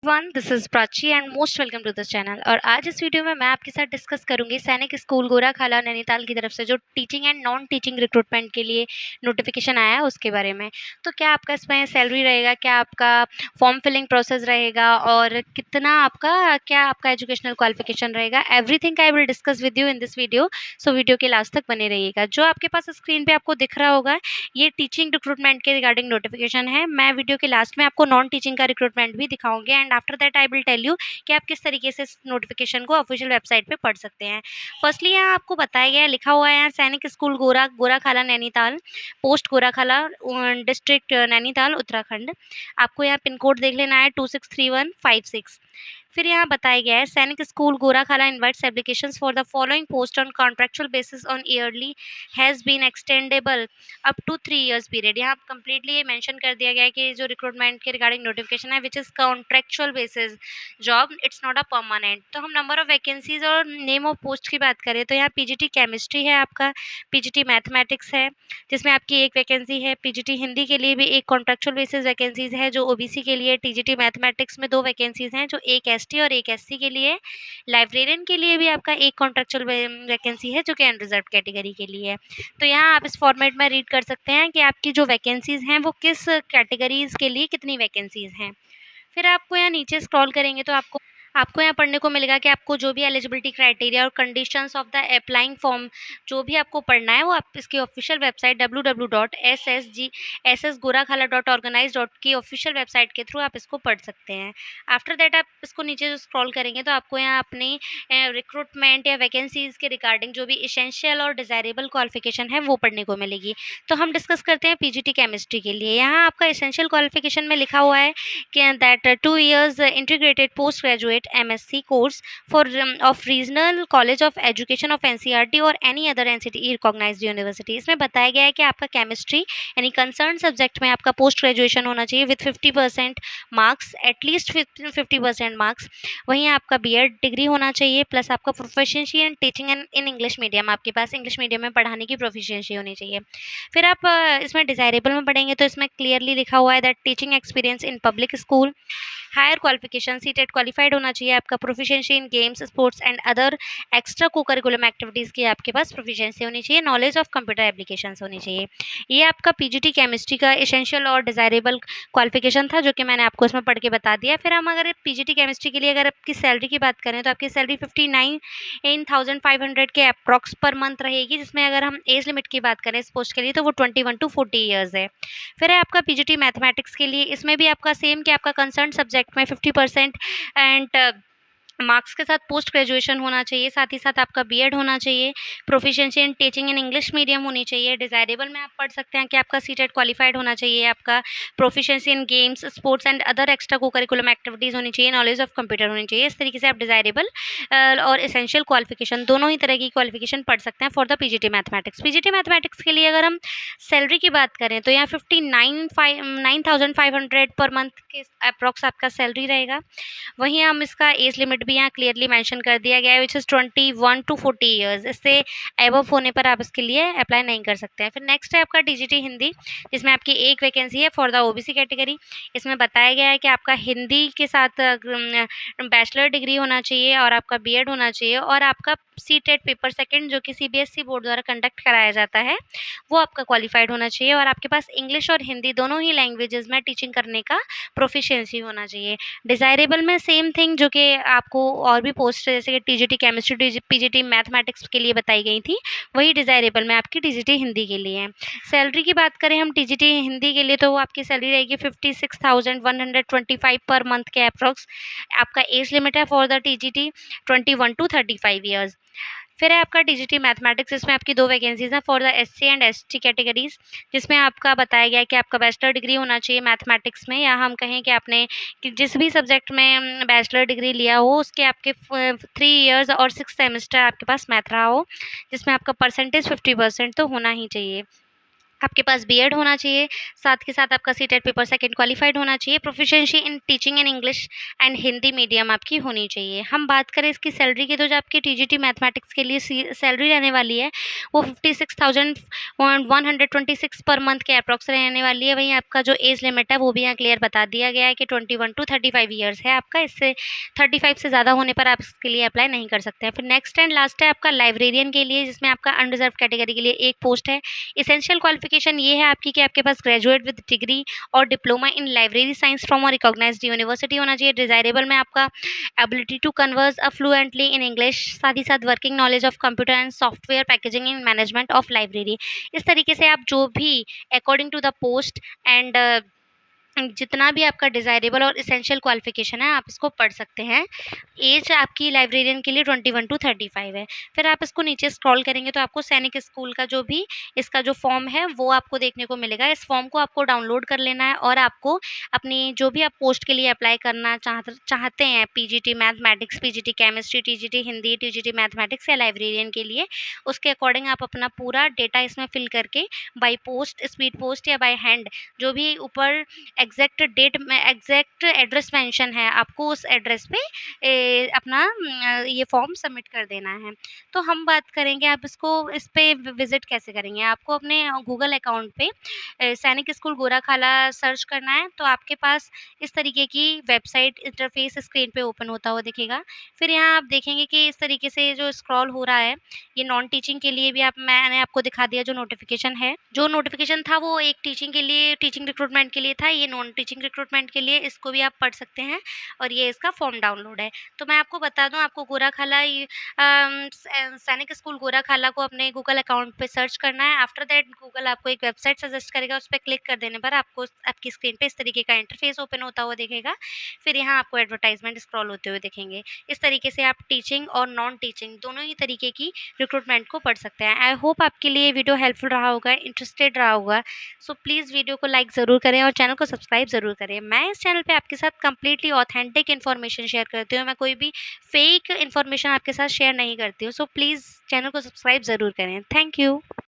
One this is Prachi and most welcome to this channel. और आज इस वीडियो में मैं आपके साथ डिस्कस करूंगी सैनिक स्कूल गोराखाला नैनीताल की तरफ से जो teaching and non teaching recruitment के लिए नोटिफिकेशन आया है उसके बारे में। तो क्या आपका इसमें सैलरी रहेगा, क्या आपका फॉर्म फिलिंग प्रोसेस रहेगा और कितना आपका क्या आपका एजुकेशनल क्वालिफिकेशन रहेगा, everything I will discuss with you in this video. So video के लास्ट तक बने रहिएगा। जो आपके पास स्क्रीन पे आपको दिख रहा होगा ये टीचिंग रिक्रूटमेंट के रिगार्डिंग नोटिफिकेशन है। मैं वीडियो के लास्ट में आपको नॉन टीचिंग का रिक्रूटमेंट भी दिखाऊंगी and after that I will tell you कि आप किस तरीके से इस नोटिफिकेशन को ऑफिशियल वेबसाइट पे पढ़ सकते हैं। फर्स्टली यहाँ आपको बताया गया है, लिखा हुआ है यहाँ Sainik school Ghorakhal Nainital, post Ghorakhal, district Nainital Uttarakhand. आपको यहाँ पिन कोड देख लेना है 263156। फिर यहाँ बताया गया है Sainik school Ghorakhal invites applications for the following post on contractual basis on yearly has been extendable up to 3 years period. यहाँ कंप्लीटली ये मेंशन कर दिया गया है कि जो रिक्रूटमेंट के रिगार्डिंग नोटिफिकेशन है which is contractual basis job, it's not a permanent. तो हम नंबर ऑफ वैकेंसीज और नेम ऑफ पोस्ट की बात करें तो यहाँ पीजीटी केमिस्ट्री है, आपका पीजीटी मैथमेटिक्स है जिसमें आपकी एक वैकेंसी है, पीजीटी हिंदी के लिए भी एक कॉन्ट्रेक्चुअल बेसिस वैकेंसीज है जो ओबीसी के लिए, टीजीटी मैथमेटिक्स में 2 वैकेंसीज हैं जो एक एसटी और एक एससी के लिए, लाइब्रेरियन के लिए भी आपका एक कॉन्ट्रेक्चुअल वैकेंसी है जो कि अनरिजर्व कैटेगरी के लिए है। तो यहाँ आप इस फॉर्मेट में रीड कर सकते हैं कि आपकी जो वैकेंसीज़ हैं वो किस कैटेगरीज़ के लिए कितनी वैकेंसीज़ हैं। फिर आपको यहाँ नीचे स्क्रॉल करेंगे तो आपको यहाँ पढ़ने को मिलेगा कि आपको जो भी एलिजिबिलिटी क्राइटेरिया और conditions of the applying form जो भी आपको पढ़ना है वो आप इसकी ऑफिशियल वेबसाइट www.ssgorakhala.organize. की ऑफिशियल वेबसाइट के थ्रू आप इसको पढ़ सकते हैं। आफ्टर दैट आप इसको नीचे जो स्क्रॉल करेंगे तो आपको यहाँ अपनी रिक्रूटमेंट या वैकेंसीज़ के रिगार्डिंग जो भी इसेंशियल और डिज़ायरेबल क्वालिफिकेशन है वो पढ़ने को मिलेगी। तो हम डिस्कस करते हैं पीजीटी केमिस्ट्री के लिए। यहाँ आपका इसेंशियल क्वालिफिकेशन में लिखा हुआ है that 2 years integrated postgraduate MSc course for of regional college of education of NCERT or any other NCTE recognized university। इसमें बताया गया है कि आपका केमिस्ट्री यानी कंसर्न सब्जेक्ट में आपका पोस्ट ग्रेजुएशन होना चाहिए विथ 50% मार्क्स, एटलीस्ट 50% मार्क्स। वहीं आपका बीएड डिग्री होना चाहिए प्लस आपका proficiency in teaching and in English medium, आपके पास इंग्लिश मीडियम में पढ़ाने की प्रोफिशिएंसी होनी चाहिए। फिर आप इसमें डिज़ायरेबल में पढ़ेंगे तो इसमें क्लियरली लिखा हुआ है that teaching experience in public school, higher qualification CTET qualified होना चाहिए, आपका proficiency in games sports and other extra co curriculum activities की आपके पास प्रोफिशिएंसी होनी चाहिए, नॉलेज ऑफ कंप्यूटर एप्लीकेशंस होनी चाहिए। ये आपका पीजीटी केमिस्ट्री का एसेंशियल और डिज़ायरेबल क्वालिफिकेशन था जो कि मैंने आपको इसमें पढ़ के बता दिया। फिर हम अगर पीजीटी केमिस्ट्री के लिए अगर आपकी सैलरी की बात करें तो आपकी सैलरी 59,500 के अप्रॉक्स पर मंथ रहेगी, जिसमें अगर हम एज लिमिट की बात करें इस पोस्ट के लिए तो वो 21 to 40 ईयर्स है। फिर है आपका पीजीटी मैथमेटिक्स के लिए, इसमें भी आपका सेम कि आपका कंसर्न सब्जेक्ट में 50% एंड मार्क्स के साथ पोस्ट ग्रेजुएशन होना चाहिए, साथ ही साथ आपका बीएड होना चाहिए, proficiency in teaching in English medium होनी चाहिए। डिज़ायरेबल में आप पढ़ सकते हैं कि आपका सीटेट क्वालिफाइड होना चाहिए, आपका proficiency in games sports and other extra co curriculum activities होनी चाहिए, नॉलेज ऑफ कंप्यूटर होनी चाहिए। इस तरीके से आप डिज़ायरेबल और एसेंशियल क्वालिफिकेशन दोनों ही तरह की क्वालिफिकेशन पढ़ सकते हैं for the PGT mathematics. PGT mathematics के लिए अगर हम सैलरी की बात करें तो यहाँ 9,500 पर मंथ के अप्रॉक्स आपका सैलरी रहेगा। वहीं हम इसका एज लिमिट भी यहाँ क्लियरली मेंशन कर दिया गया है विच इज़ 21 to 40 ईयर्स। इससे एबव होने पर आप इसके लिए अप्लाई नहीं कर सकते हैं। फिर नेक्स्ट है आपका टीजीटी हिंदी, जिसमें आपकी एक वैकेंसी है फॉर द ओबीसी कैटेगरी। इसमें बताया गया है कि आपका हिंदी के साथ बैचलर डिग्री होना चाहिए और आपका बीएड होना चाहिए और आपका सीटेट पेपर सेकंड जो कि सीबीएसई बोर्ड द्वारा कंडक्ट कराया जाता है वो आपका क्वालिफाइड होना चाहिए और आपके पास इंग्लिश और हिंदी दोनों ही लैंग्वेजेस में टीचिंग करने का प्रोफिशिएंसी होना चाहिए। डिज़ायरेबल में सेम थिंग जो कि आपको और भी पोस्ट जैसे कि टीजीटी केमिस्ट्री, पीजीटी मैथमेटिक्स के लिए बताई गई थी, वही डिज़ायरेबल में आपकी टीजीटी हिंदी के लिए है। सैलरी की बात करें हम टीजीटी हिंदी के लिए तो वो आपकी सैलरी रहेगी 56,125 पर मंथ के अप्रॉक्स। आपका एज लिमिट है for the TGT 21 to 35 years. फिर है आपका टीजीटी मैथमेटिक्स, इसमें आपकी 2 वैकेंसीज़ हैं for the SC and ST categories, जिसमें आपका बताया गया है कि आपका बैचलर डिग्री होना चाहिए मैथमेटिक्स में, या हम कहें कि आपने कि जिस भी सब्जेक्ट में बैचलर डिग्री लिया हो उसके आपके 3 ईयर्स और 6 सेमेस्टर आपके पास मैथ रहा हो, जिसमें आपका परसेंटेज 50% तो होना ही चाहिए। आपके पास बीएड होना चाहिए, साथ के साथ आपका सीटेट पेपर सेकंड क्वालिफाइड होना चाहिए, proficiency in teaching in English and Hindi medium आपकी होनी चाहिए। हम बात करें इसकी सैलरी की, तो जो आपकी टीजीटी मैथमेटिक्स के लिए सैलरी रहने वाली है वो 56,126 पर मंथ के अप्रॉक्स रहने वाली है। वहीं आपका जो एज लिमिट है वो भी यहाँ क्लियर बता दिया गया है कि 21 टू 35 ईयर्स है आपका। इससे 35 से ज़्यादा होने पर आप इसके लिए अप्लाई नहीं कर सकते हैं। फिर नेक्स्ट एंड लास्ट है आपका लाइब्रेरियन के लिए, जिसमें आपका अनरिजर्व कैटेगरी के लिए एक पोस्ट है। एसेंशियल क्वालिफिकेशन ये है आपकी कि आपके पास ग्रेजुएट विद डिग्री और diploma in library science from a recognised university होना चाहिए। डिजायरेबल में आपका ability to converse a fluently in English, साथ ही साथ working knowledge of computer and software packaging in management of library. इस तरीके से आप जो भी according to the post and जितना भी आपका डिज़ायरेबल और एसेंशियल क्वालिफ़िकेशन है, आप इसको पढ़ सकते हैं। एज आपकी लाइब्रेरियन के लिए 21 टू 35 है। फिर आप इसको नीचे स्क्रॉल करेंगे तो आपको सैनिक स्कूल का जो भी इसका जो फॉर्म है, वो आपको देखने को मिलेगा। इस फॉर्म को आपको डाउनलोड कर लेना है और आपको अपनी जो भी आप पोस्ट के लिए अप्लाई करना चाहते हैं, PGT mathematics, PGT chemistry, TGT Hindi, TGT mathematics या लाइब्रेरियन के लिए, उसके अकॉर्डिंग आप अपना पूरा डेटा इसमें फिल करके बाय पोस्ट, स्पीड पोस्ट या बाय हैंड, जो भी ऊपर एग्जैक्ट डेट में एग्जैक्ट एड्रेस मेंशन है, आपको उस एड्रेस पे अपना ये फॉर्म सबमिट कर देना है। तो हम बात करेंगे आप इसको इस पे विजिट कैसे करेंगे। आपको अपने गूगल अकाउंट पे सैनिक स्कूल गोराखाला सर्च करना है, तो आपके पास इस तरीके की वेबसाइट इंटरफेस स्क्रीन पे ओपन होता हुआ दिखेगा। फिर यहाँ आप देखेंगे कि इस तरीके से जो स्क्रॉल हो रहा है, ये नॉन टीचिंग के लिए भी मैंने आपको दिखा दिया जो नोटिफिकेशन है। जो नोटिफिकेशन था वो एक टीचिंग के लिए, टीचिंग रिक्रूटमेंट के लिए था। ये नॉन टीचिंग रिक्रूटमेंट के लिए, इसको भी आप पढ़ सकते हैं और ये इसका फॉर्म डाउनलोड है। तो मैं आपको बता दूं, आपको गोराखाला सैनिक स्कूल गोराखाला को अपने गूगल अकाउंट पे सर्च करना है। आफ्टर दैट गूगल आपको एक वेबसाइट सजेस्ट करेगा, उस पर क्लिक कर देने पर आपको आपकी स्क्रीन पे इस तरीके का इंटरफेस ओपन होता हुआ दिखेगा। फिर यहाँ आपको एडवर्टाइजमेंट स्क्रॉल होते हुए दिखेंगे। इस तरीके से आप टीचिंग और नॉन टीचिंग दोनों ही तरीके की रिक्रूटमेंट को पढ़ सकते हैं। आई होप आपके लिए वीडियो हेल्पफुल रहा होगा, इंटरेस्टेड रहा होगा। सो प्लीज़ वीडियो को लाइक ज़रूर करें और चैनल को सब्सक्राइब ज़रूर करें। मैं इस चैनल पे आपके साथ कंप्लीटली ऑथेंटिक इन्फॉर्मेशन शेयर करती हूँ। मैं कोई भी फेक इन्फॉर्मेशन आपके साथ शेयर नहीं करती हूँ। सो प्लीज़ चैनल को सब्सक्राइब ज़रूर करें। Thank you.